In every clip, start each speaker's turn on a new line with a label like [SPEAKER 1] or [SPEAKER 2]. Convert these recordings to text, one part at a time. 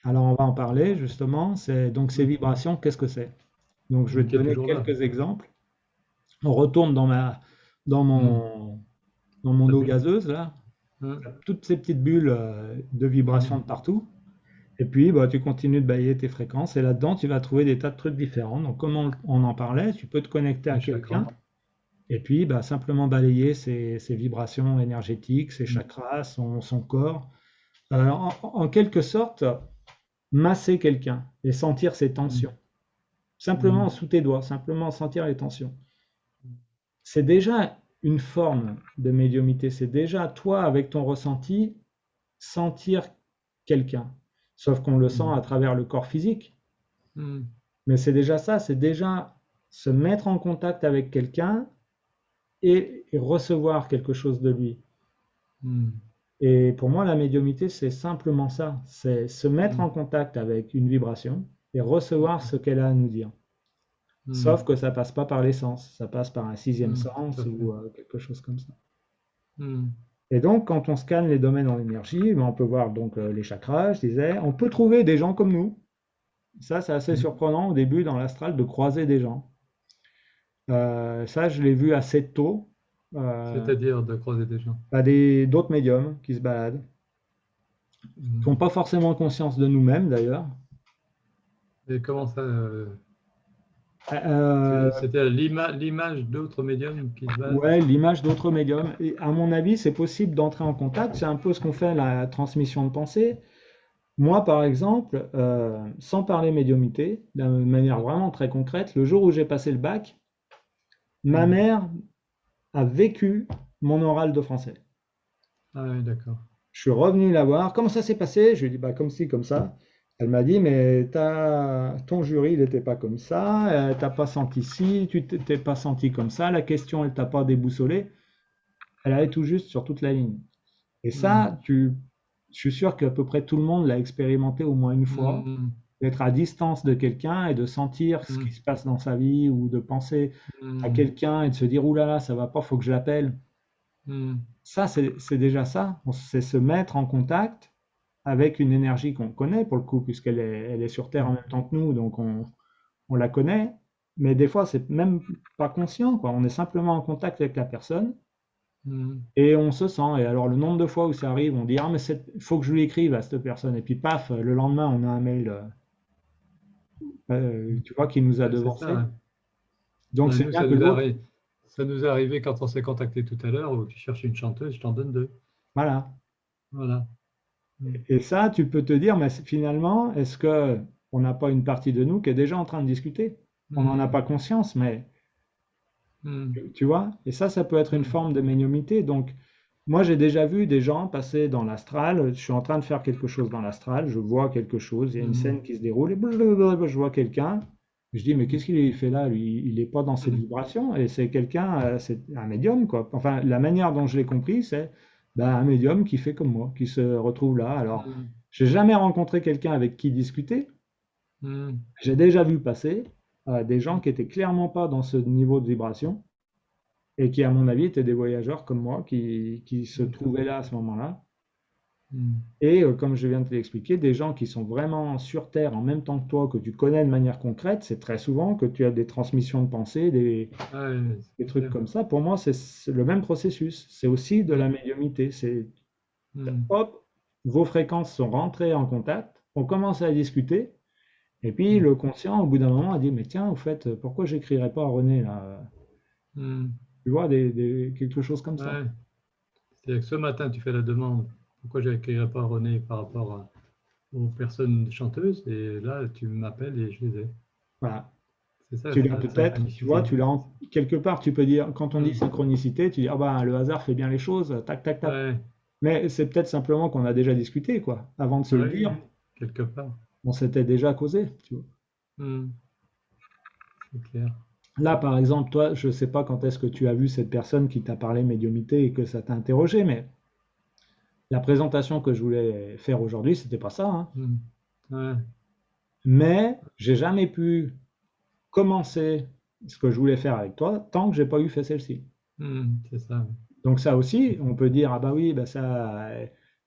[SPEAKER 1] Alors on va en parler justement. C'est donc ces
[SPEAKER 2] Hmm.
[SPEAKER 1] vibrations, qu'est-ce que c'est? Donc je vais te
[SPEAKER 2] Qui est
[SPEAKER 1] donner
[SPEAKER 2] toujours là.
[SPEAKER 1] quelques exemples. On retourne dans
[SPEAKER 2] Hmm.
[SPEAKER 1] mon dans mon
[SPEAKER 2] La
[SPEAKER 1] eau
[SPEAKER 2] bulle.
[SPEAKER 1] gazeuse là,
[SPEAKER 2] Hmm.
[SPEAKER 1] toutes ces petites bulles de vibrations
[SPEAKER 2] Hmm.
[SPEAKER 1] de partout. Et puis bah, tu continues de balayer tes fréquences et là-dedans tu vas trouver des tas de trucs différents. Donc comme on en parlait, tu peux te connecter à
[SPEAKER 2] Les
[SPEAKER 1] quelqu'un
[SPEAKER 2] chakras.
[SPEAKER 1] et puis bah, simplement balayer ses vibrations énergétiques, ses
[SPEAKER 2] Hmm.
[SPEAKER 1] chakras, son corps. En quelque sorte, masser quelqu'un et sentir ses
[SPEAKER 2] Hmm.
[SPEAKER 1] tensions. Simplement
[SPEAKER 2] Hmm.
[SPEAKER 1] sous tes doigts, simplement sentir les tensions. C'est déjà une forme de médiumité. C'est déjà toi, avec ton ressenti, sentir quelqu'un. Sauf qu'on le sent
[SPEAKER 2] Hmm.
[SPEAKER 1] à travers le corps physique.
[SPEAKER 2] Hmm.
[SPEAKER 1] Mais c'est déjà ça, c'est déjà se mettre en contact avec quelqu'un et recevoir quelque chose de lui.
[SPEAKER 2] Hmm.
[SPEAKER 1] Et pour moi, la médiumité, c'est simplement ça. C'est se mettre
[SPEAKER 2] Hmm.
[SPEAKER 1] en contact avec une vibration et recevoir
[SPEAKER 2] Hmm.
[SPEAKER 1] ce qu'elle a à nous dire.
[SPEAKER 2] Hmm.
[SPEAKER 1] Sauf que ça passe pas par les sens, ça passe par un sixième
[SPEAKER 2] Hmm. Tout
[SPEAKER 1] sens
[SPEAKER 2] à fait.
[SPEAKER 1] ou quelque chose comme ça.
[SPEAKER 2] Hmm.
[SPEAKER 1] Et donc, quand on scanne les domaines en énergie, ben, on peut voir donc les chakras, je disais, on peut trouver des gens comme nous. Ça, c'est assez
[SPEAKER 2] Hmm.
[SPEAKER 1] surprenant au début dans l'astral de croiser des gens. Ça, je l'ai vu assez tôt. Euh,
[SPEAKER 2] C'est-à-dire de croiser des gens.
[SPEAKER 1] Bah, d'autres médiums qui se baladent, qui
[SPEAKER 2] Hmm.
[SPEAKER 1] n'ont pas forcément conscience de nous-mêmes d'ailleurs.
[SPEAKER 2] Et comment ça
[SPEAKER 1] Euh,
[SPEAKER 2] c'était l'image d'autres médiums qui se baladent?
[SPEAKER 1] ouais, l'image d'autres médiums. Et à mon avis, c'est possible d'entrer en contact. C'est un peu ce qu'on fait la transmission de pensée. Moi, par exemple, sans parler médiumité, de manière vraiment très concrète, le jour où j'ai passé le bac, ma
[SPEAKER 2] Hmm.
[SPEAKER 1] mère a vécu mon oral de français.
[SPEAKER 2] Ah oui, d'accord.
[SPEAKER 1] Je suis revenu la voir. Comment ça s'est passé? Je lui ai dit, bah, comme ci, comme ça. Elle m'a dit, mais ton jury, il n'était pas comme ça. T'as pas senti ci, tu t'es pas senti comme ça. La question, elle t'a pas déboussolé. Elle allait tout juste sur toute la ligne. Et
[SPEAKER 2] Hmm.
[SPEAKER 1] ça, je suis sûr qu'à peu près tout le monde l'a expérimenté au moins une fois,
[SPEAKER 2] Hmm.
[SPEAKER 1] d'être à distance de quelqu'un et de sentir ce
[SPEAKER 2] Hmm.
[SPEAKER 1] qui se passe dans sa vie ou de penser à
[SPEAKER 2] Hmm.
[SPEAKER 1] quelqu'un et de se dire, ouh là là, ça va pas, faut que je l'appelle.
[SPEAKER 2] Hmm.
[SPEAKER 1] Ça, c'est déjà ça. C'est se mettre en contact avec une énergie qu'on connaît pour le coup, elle est sur Terre en
[SPEAKER 2] Hmm.
[SPEAKER 1] même temps que nous, donc on la connaît. Mais des fois, c'est même pas conscient, quoi. On est simplement en contact avec la personne
[SPEAKER 2] Hmm.
[SPEAKER 1] et on se sent. Et alors, le nombre de fois où ça arrive, on dit, ah, mais il faut que je lui écrive à cette personne. Et puis, paf, le lendemain, on a un mail, tu vois, qui nous a
[SPEAKER 2] Ouais, c'est ça,
[SPEAKER 1] devancé.
[SPEAKER 2] ouais.
[SPEAKER 1] Donc,
[SPEAKER 2] Ouais,
[SPEAKER 1] c'est
[SPEAKER 2] nous,
[SPEAKER 1] bien que l'autre,
[SPEAKER 2] ça nous est arrivé quand on s'est contacté tout à l'heure, où tu cherches une chanteuse, je t'en donne deux.
[SPEAKER 1] voilà.
[SPEAKER 2] Voilà. Hmm.
[SPEAKER 1] Et ça, tu peux te dire, mais finalement, est-ce que on n'a pas une partie de nous qui est déjà en train de discuter? On n'en a
[SPEAKER 2] Hmm.
[SPEAKER 1] pas conscience, mais
[SPEAKER 2] Hmm.
[SPEAKER 1] tu vois? Et ça peut être une
[SPEAKER 2] Hmm.
[SPEAKER 1] forme de médiumnité. Donc, moi, j'ai déjà vu des gens passer dans l'astral. Je suis en train de faire quelque chose dans l'astral. Je vois quelque chose. Il y a une
[SPEAKER 2] Hmm.
[SPEAKER 1] scène qui se déroule. Et blablabla, je vois quelqu'un. Je dis, mais
[SPEAKER 2] Hmm.
[SPEAKER 1] qu'est-ce qu'il fait là? Lui, il n'est pas dans cette
[SPEAKER 2] Hmm.
[SPEAKER 1] vibration. Et c'est quelqu'un, c'est un médium, quoi. Enfin, la manière dont je l'ai compris, c'est ben, un médium qui fait comme moi, qui se retrouve là. Alors,
[SPEAKER 2] Hmm.
[SPEAKER 1] j'ai jamais rencontré quelqu'un avec qui discuter.
[SPEAKER 2] Hmm.
[SPEAKER 1] J'ai déjà vu passer des gens qui étaient clairement pas dans ce niveau de vibration et qui, à mon avis, étaient des voyageurs comme moi qui se
[SPEAKER 2] D'accord.
[SPEAKER 1] trouvaient là à ce moment-là.
[SPEAKER 2] Hmm.
[SPEAKER 1] Et comme je viens de te l'expliquer, des gens qui sont vraiment sur Terre en même temps que toi, que tu connais de manière concrète, c'est très souvent que tu as des transmissions de pensée,
[SPEAKER 2] Ouais,
[SPEAKER 1] des
[SPEAKER 2] c'est
[SPEAKER 1] trucs
[SPEAKER 2] clair.
[SPEAKER 1] comme ça. Pour moi, c'est le même processus. C'est aussi de la
[SPEAKER 2] Hmm.
[SPEAKER 1] médiumité. C'est
[SPEAKER 2] Hmm.
[SPEAKER 1] hop, vos fréquences sont rentrées en contact, on commence à discuter, et puis
[SPEAKER 2] Hmm.
[SPEAKER 1] le conscient, au bout d'un moment, a dit, mais tiens, au fait, pourquoi j'écrirais pas à René là?
[SPEAKER 2] Hmm.
[SPEAKER 1] Tu vois, quelque chose comme ça.
[SPEAKER 2] Ouais. C'est-à-dire que ce matin, tu fais la demande, pourquoi je n'écrirais pas René par rapport aux personnes chanteuses, et là, tu m'appelles et je les ai.
[SPEAKER 1] Voilà.
[SPEAKER 2] C'est ça,
[SPEAKER 1] Tu l'as
[SPEAKER 2] la
[SPEAKER 1] peut-être, tu vois,
[SPEAKER 2] synchronicité.
[SPEAKER 1] quelque part, tu peux dire, quand on dit
[SPEAKER 2] Hmm.
[SPEAKER 1] synchronicité, tu dis, ah bah, le hasard fait bien les choses, tac, tac, tac.
[SPEAKER 2] Ouais,
[SPEAKER 1] Mais c'est peut-être simplement qu'on a déjà discuté, quoi. Avant de se le
[SPEAKER 2] ouais,
[SPEAKER 1] dire,
[SPEAKER 2] quelque part.
[SPEAKER 1] on s'était déjà causé, tu vois.
[SPEAKER 2] Hmm. C'est clair.
[SPEAKER 1] Là, par exemple, toi, je ne sais pas quand est-ce que tu as vu cette personne qui t'a parlé médiumité et que ça t'a interrogé, mais la présentation que je voulais faire aujourd'hui, c'était pas ça, hein.
[SPEAKER 2] Hmm. Ouais.
[SPEAKER 1] Mais j'ai jamais pu commencer ce que je voulais faire avec toi tant que j'ai pas eu fait celle-ci.
[SPEAKER 2] Hmm. C'est ça.
[SPEAKER 1] Donc ça aussi, on peut dire, ah bah oui, bah ça,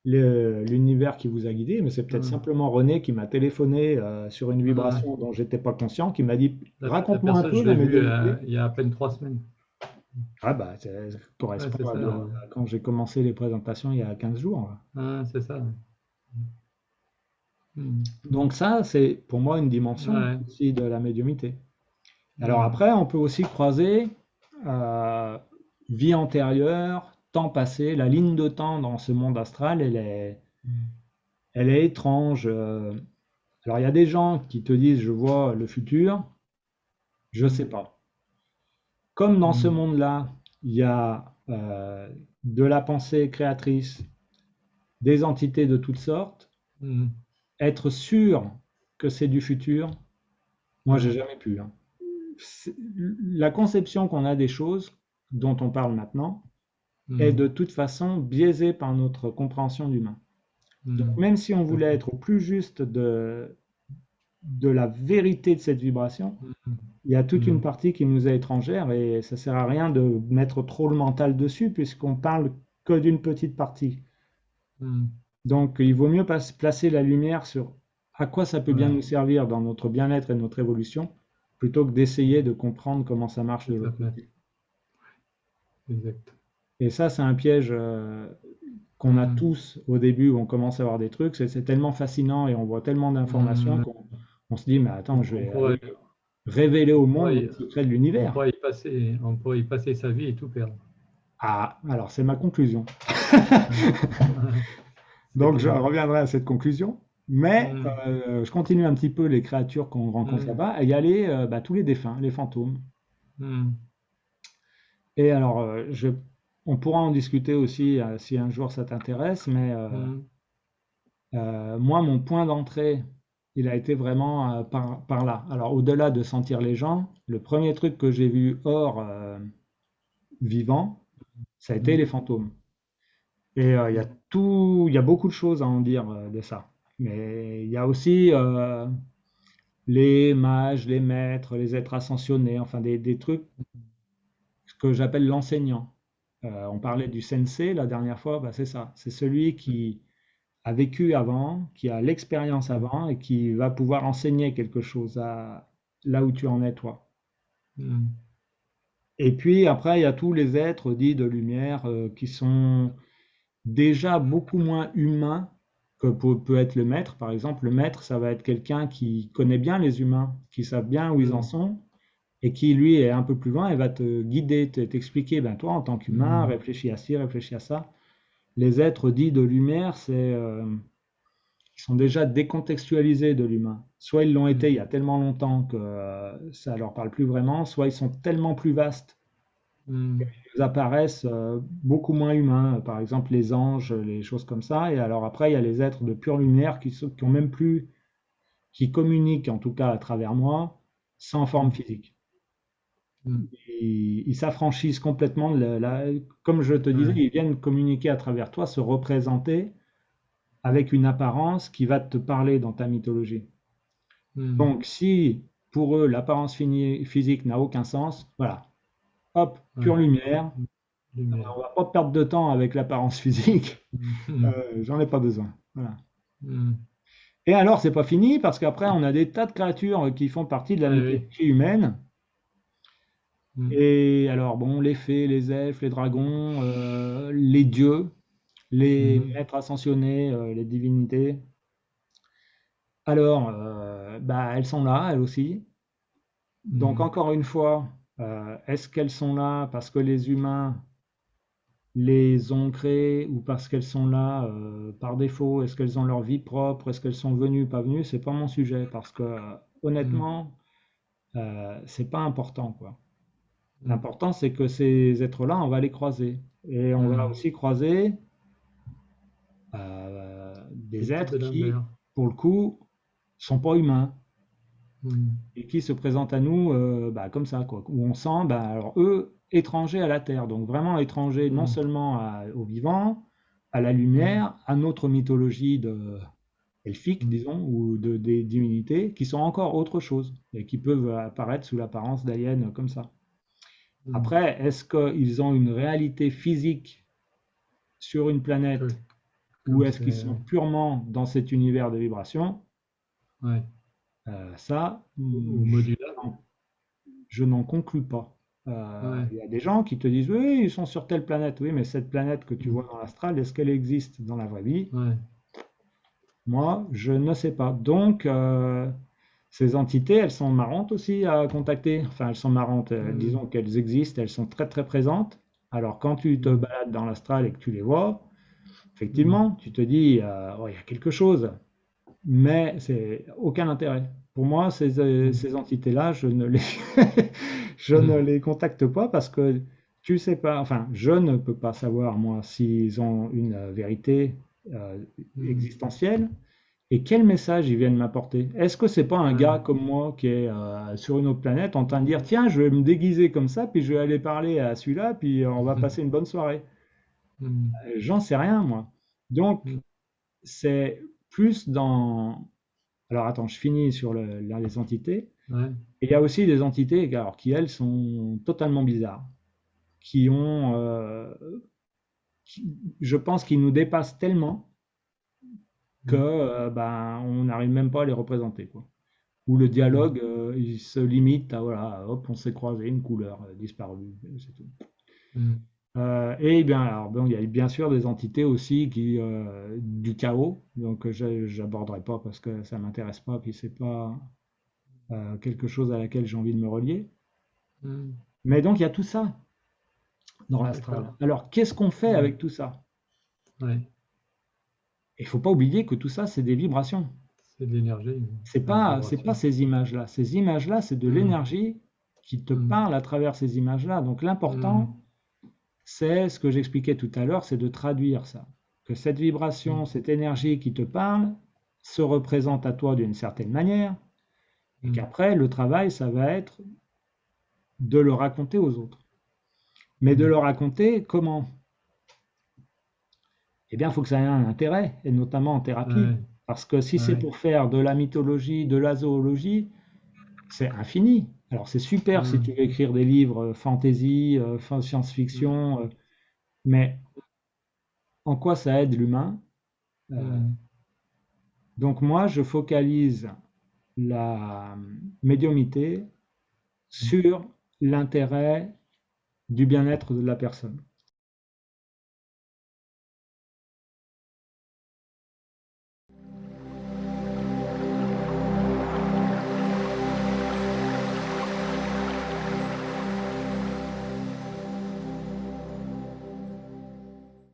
[SPEAKER 1] l'univers qui vous a guidé, mais c'est peut-être
[SPEAKER 2] Hum,
[SPEAKER 1] simplement René qui m'a téléphoné sur une
[SPEAKER 2] ouais.
[SPEAKER 1] vibration dont j'étais pas conscient, qui m'a dit,
[SPEAKER 2] La
[SPEAKER 1] raconte-moi un
[SPEAKER 2] personne,
[SPEAKER 1] peu
[SPEAKER 2] je
[SPEAKER 1] la
[SPEAKER 2] l'ai vue
[SPEAKER 1] médiumnité.
[SPEAKER 2] il y a à peine 3 semaines.
[SPEAKER 1] Ah bah, ça
[SPEAKER 2] Ouais,
[SPEAKER 1] correspond
[SPEAKER 2] c'est ça. Ouais.
[SPEAKER 1] à quand j'ai commencé les présentations il y a 15 jours.
[SPEAKER 2] Ouais, c'est ça. Hum,
[SPEAKER 1] Donc ça, c'est pour moi une dimension
[SPEAKER 2] ouais.
[SPEAKER 1] aussi de la médiumité. Alors
[SPEAKER 2] Hum,
[SPEAKER 1] après, on peut aussi croiser euh, vie antérieure, temps passé. La ligne de temps dans ce monde astral, elle est étrange. Alors il y a des gens qui te disent, je vois le futur, je sais
[SPEAKER 2] hum,
[SPEAKER 1] pas. Comme dans ce
[SPEAKER 2] hum,
[SPEAKER 1] monde-là, il y a de la pensée créatrice, des entités de toutes sortes,
[SPEAKER 2] hum,
[SPEAKER 1] être sûr que c'est du futur, moi j'ai
[SPEAKER 2] hum,
[SPEAKER 1] jamais pu, hein. La conception qu'on a des choses dont on parle maintenant est
[SPEAKER 2] hum,
[SPEAKER 1] de toute façon biaisée par notre compréhension d'humain. Donc
[SPEAKER 2] hum,
[SPEAKER 1] même si on
[SPEAKER 2] tout à
[SPEAKER 1] voulait
[SPEAKER 2] fait.
[SPEAKER 1] être au plus juste de la vérité de cette vibration,
[SPEAKER 2] Hum,
[SPEAKER 1] il y a toute une
[SPEAKER 2] hum,
[SPEAKER 1] partie qui nous est étrangère et ça sert à rien de mettre trop le mental dessus puisqu'on parle que d'une petite partie.
[SPEAKER 2] hum,
[SPEAKER 1] Donc il vaut mieux placer la lumière sur à quoi ça peut bien
[SPEAKER 2] ouais,
[SPEAKER 1] nous servir dans notre bien-être et notre évolution plutôt que d'essayer de comprendre comment ça marche de
[SPEAKER 2] tout à
[SPEAKER 1] l'autre
[SPEAKER 2] fait.
[SPEAKER 1] côté.
[SPEAKER 2] Exact.
[SPEAKER 1] Et ça, c'est un piège qu'on a
[SPEAKER 2] Hum,
[SPEAKER 1] tous au début où on commence à voir des trucs. C'est tellement fascinant et on voit tellement d'informations
[SPEAKER 2] hum,
[SPEAKER 1] qu'on se dit, mais attends, je
[SPEAKER 2] on
[SPEAKER 1] vais
[SPEAKER 2] pourrait,
[SPEAKER 1] aller révéler au
[SPEAKER 2] on
[SPEAKER 1] monde
[SPEAKER 2] pourrait,
[SPEAKER 1] les secrets de l'univers.
[SPEAKER 2] on pourrait y passer sa vie et tout perdre.
[SPEAKER 1] Ah, alors c'est ma conclusion.
[SPEAKER 2] Hum, c'est
[SPEAKER 1] Donc je
[SPEAKER 2] bien.
[SPEAKER 1] reviendrai à cette conclusion. Mais
[SPEAKER 2] Hum,
[SPEAKER 1] je continue un petit peu les créatures qu'on rencontre
[SPEAKER 2] hum,
[SPEAKER 1] là-bas. Et il y a tous les défunts, les fantômes.
[SPEAKER 2] hum,
[SPEAKER 1] Et alors, on pourra en discuter aussi si un jour ça t'intéresse, mais
[SPEAKER 2] hum,
[SPEAKER 1] moi, mon point d'entrée, il a été vraiment par là. Alors, au-delà de sentir les gens, le premier truc que j'ai vu hors vivant, ça a été
[SPEAKER 2] hum,
[SPEAKER 1] les fantômes. Et il y a beaucoup de choses à en dire de ça. Mais il y a aussi les mages, les maîtres, les êtres ascensionnés, enfin des trucs que j'appelle l'enseignant. On parlait du sensei la dernière fois, bah, c'est ça. C'est celui qui a vécu avant, qui a l'expérience avant et qui va pouvoir enseigner quelque chose à là où tu en es toi.
[SPEAKER 2] hum,
[SPEAKER 1] Et puis après, il y a tous les êtres dits de lumière qui sont déjà beaucoup moins humains que peut être le maître. Par exemple, le maître, ça va être quelqu'un qui connaît bien les humains, qui savent bien où ils en
[SPEAKER 2] hum,
[SPEAKER 1] sont et qui, lui, est un peu plus loin et va te guider, t'expliquer, ben toi, en tant qu'humain,
[SPEAKER 2] hum,
[SPEAKER 1] réfléchis à ci, réfléchis à ça. Les êtres dits de lumière, ils sont déjà décontextualisés de l'humain. Soit ils l'ont été il y a
[SPEAKER 2] hum,
[SPEAKER 1] tellement longtemps que ça leur parle plus vraiment, soit ils sont tellement plus vastes
[SPEAKER 2] hum,
[SPEAKER 1] qu'ils apparaissent beaucoup moins humains. Par exemple, les anges, les choses comme ça. Et alors après, il y a les êtres de pure lumière qui ont même plus, qui communiquent en tout cas à travers moi, sans forme
[SPEAKER 2] hum,
[SPEAKER 1] physique.
[SPEAKER 2] hum.
[SPEAKER 1] Ils s'affranchissent complètement comme je te disais,
[SPEAKER 2] Ouais.
[SPEAKER 1] ils viennent communiquer à travers toi, se représenter avec une apparence qui va te parler dans ta mythologie.
[SPEAKER 2] Hum,
[SPEAKER 1] Donc, si pour eux l'apparence physique n'a aucun sens, voilà, hop, pure
[SPEAKER 2] ouais.
[SPEAKER 1] lumière,
[SPEAKER 2] Lumière.
[SPEAKER 1] on va pas perdre de temps avec l'apparence physique,
[SPEAKER 2] Hum, hum,
[SPEAKER 1] j'en ai pas besoin. Voilà.
[SPEAKER 2] hum.
[SPEAKER 1] Et alors, c'est pas fini parce qu'après, on a des tas de créatures qui font partie de la
[SPEAKER 2] Ouais, oui.
[SPEAKER 1] mythologie humaine.
[SPEAKER 2] Hum,
[SPEAKER 1] Et alors, bon, les fées, les elfes, les dragons, les dieux, les
[SPEAKER 2] mhm,
[SPEAKER 1] maîtres ascensionnés, les divinités. Alors, elles sont là, elles aussi. Donc,
[SPEAKER 2] hum,
[SPEAKER 1] encore une fois, est-ce qu'elles sont là parce que les humains les ont créées ou parce qu'elles sont là par défaut? Est-ce qu'elles ont leur vie propre? Est-ce qu'elles sont venues, pas venues? C'est pas mon sujet parce que
[SPEAKER 2] hum,
[SPEAKER 1] honnêtement, c'est pas important quoi.
[SPEAKER 2] hum,
[SPEAKER 1] L'important c'est que ces êtres-là, on va les croiser et on va
[SPEAKER 2] hum.
[SPEAKER 1] aussi croiser
[SPEAKER 2] Et
[SPEAKER 1] des
[SPEAKER 2] tout
[SPEAKER 1] êtres
[SPEAKER 2] de
[SPEAKER 1] qui,
[SPEAKER 2] l'inverse.
[SPEAKER 1] pour le coup, sont pas humains
[SPEAKER 2] Hum,
[SPEAKER 1] et qui se présentent à nous comme ça quoi. Où on sent, alors eux étrangers à la terre, donc vraiment étrangers non
[SPEAKER 2] hum,
[SPEAKER 1] seulement aux vivants, à la
[SPEAKER 2] hum,
[SPEAKER 1] lumière, à notre mythologie elfique,
[SPEAKER 2] hum,
[SPEAKER 1] disons, ou des divinités, qui sont encore autre chose et qui peuvent apparaître sous l'apparence d'aliens comme ça.
[SPEAKER 2] hum.
[SPEAKER 1] Après, est-ce qu'ils ont une réalité physique sur une
[SPEAKER 2] Que,
[SPEAKER 1] planète ou
[SPEAKER 2] Comme
[SPEAKER 1] est-ce qu'ils
[SPEAKER 2] c'est.
[SPEAKER 1] sont purement dans cet univers de vibrations?
[SPEAKER 2] Ouais.
[SPEAKER 1] Ça,
[SPEAKER 2] Ou modulable.
[SPEAKER 1] je n'en conclus pas.
[SPEAKER 2] Ouais.
[SPEAKER 1] Il y a des gens qui te disent, oui, ils sont sur telle planète. Oui, mais cette planète que tu
[SPEAKER 2] Mm.
[SPEAKER 1] vois dans l'astral, est-ce qu'elle existe dans la vraie vie?
[SPEAKER 2] Ouais.
[SPEAKER 1] Moi, je ne sais pas. Donc, ces entités, elles sont marrantes aussi à contacter. Enfin, elles sont marrantes.
[SPEAKER 2] Mm.
[SPEAKER 1] Disons qu'elles existent, elles sont très très présentes. Alors, quand tu te
[SPEAKER 2] Mm.
[SPEAKER 1] balades dans l'astral et que tu les vois,
[SPEAKER 2] Mm.
[SPEAKER 1] effectivement, tu te dis, oh, il y a quelque chose, mais c'est aucun intérêt. Pour moi,
[SPEAKER 2] Mm.
[SPEAKER 1] ces entités-là, je ne les, je ne
[SPEAKER 2] Mm.
[SPEAKER 1] les contacte pas parce que tu sais pas, enfin, je ne peux pas savoir, moi, s'ils ont une vérité euh,
[SPEAKER 2] Mm.
[SPEAKER 1] existentielle et quel message ils viennent m'apporter. Est-ce que c'est pas un
[SPEAKER 2] Ouais.
[SPEAKER 1] gars comme moi qui est sur une autre planète en train de dire, tiens, je vais me déguiser comme ça, puis je vais aller parler à celui-là, puis on va passer une bonne soirée.
[SPEAKER 2] Mm.
[SPEAKER 1] J'en sais rien, moi. Donc,
[SPEAKER 2] Mm.
[SPEAKER 1] c'est plus dans... Alors attends, je finis sur les entités.
[SPEAKER 2] Ouais.
[SPEAKER 1] Et il y a aussi des entités alors, qui, elles, sont totalement bizarres, qui ont, je pense, qu'ils nous dépassent tellement que
[SPEAKER 2] Mm.
[SPEAKER 1] ben, on n'arrive même pas à les représenter, quoi. Où le
[SPEAKER 2] Mm.
[SPEAKER 1] dialogue, il se limite à, voilà, hop, on s'est croisé, une couleur disparue, c'est tout.
[SPEAKER 2] Mm.
[SPEAKER 1] Et bien, alors, bon, il y a bien sûr des entités aussi qui, du chaos, donc j'aborderai pas parce que ça m'intéresse pas, puis c'est pas quelque chose à laquelle j'ai envie de me relier.
[SPEAKER 2] Mm.
[SPEAKER 1] Mais donc il y a tout ça dans l'astral.
[SPEAKER 2] D'accord.
[SPEAKER 1] Alors qu'est-ce qu'on fait
[SPEAKER 2] Mm.
[SPEAKER 1] avec tout ça?
[SPEAKER 2] Ouais.
[SPEAKER 1] Il faut pas oublier que tout ça, c'est des vibrations.
[SPEAKER 2] C'est de l'énergie, la
[SPEAKER 1] C'est pas
[SPEAKER 2] vibration.
[SPEAKER 1] ces images-là. Ces images-là, c'est de
[SPEAKER 2] Mm.
[SPEAKER 1] l'énergie qui te
[SPEAKER 2] Mm.
[SPEAKER 1] parle à travers ces images-là. Donc
[SPEAKER 2] Mm.
[SPEAKER 1] l'important, c'est ce que j'expliquais tout à l'heure, c'est de traduire ça. Que cette
[SPEAKER 2] Mm.
[SPEAKER 1] vibration, cette énergie qui te parle, se représente à toi d'une certaine manière, et
[SPEAKER 2] Mm.
[SPEAKER 1] qu'après, le travail, ça va être de le raconter aux autres. Mais de
[SPEAKER 2] Mm.
[SPEAKER 1] le raconter comment? Eh bien, il faut que ça ait un intérêt, et notamment en thérapie.
[SPEAKER 2] Ouais.
[SPEAKER 1] Parce que si c'est
[SPEAKER 2] Ouais.
[SPEAKER 1] pour faire de la mythologie, de la zoologie, c'est infini. Alors c'est super si tu
[SPEAKER 2] Mm.
[SPEAKER 1] veux écrire des livres fantasy,
[SPEAKER 2] Mm.
[SPEAKER 1] science-fiction, mais en quoi ça aide l'humain? Euh,
[SPEAKER 2] Mm.
[SPEAKER 1] donc moi, je focalise la médiumnité
[SPEAKER 2] Mm.
[SPEAKER 1] sur l'intérêt du bien-être de la personne.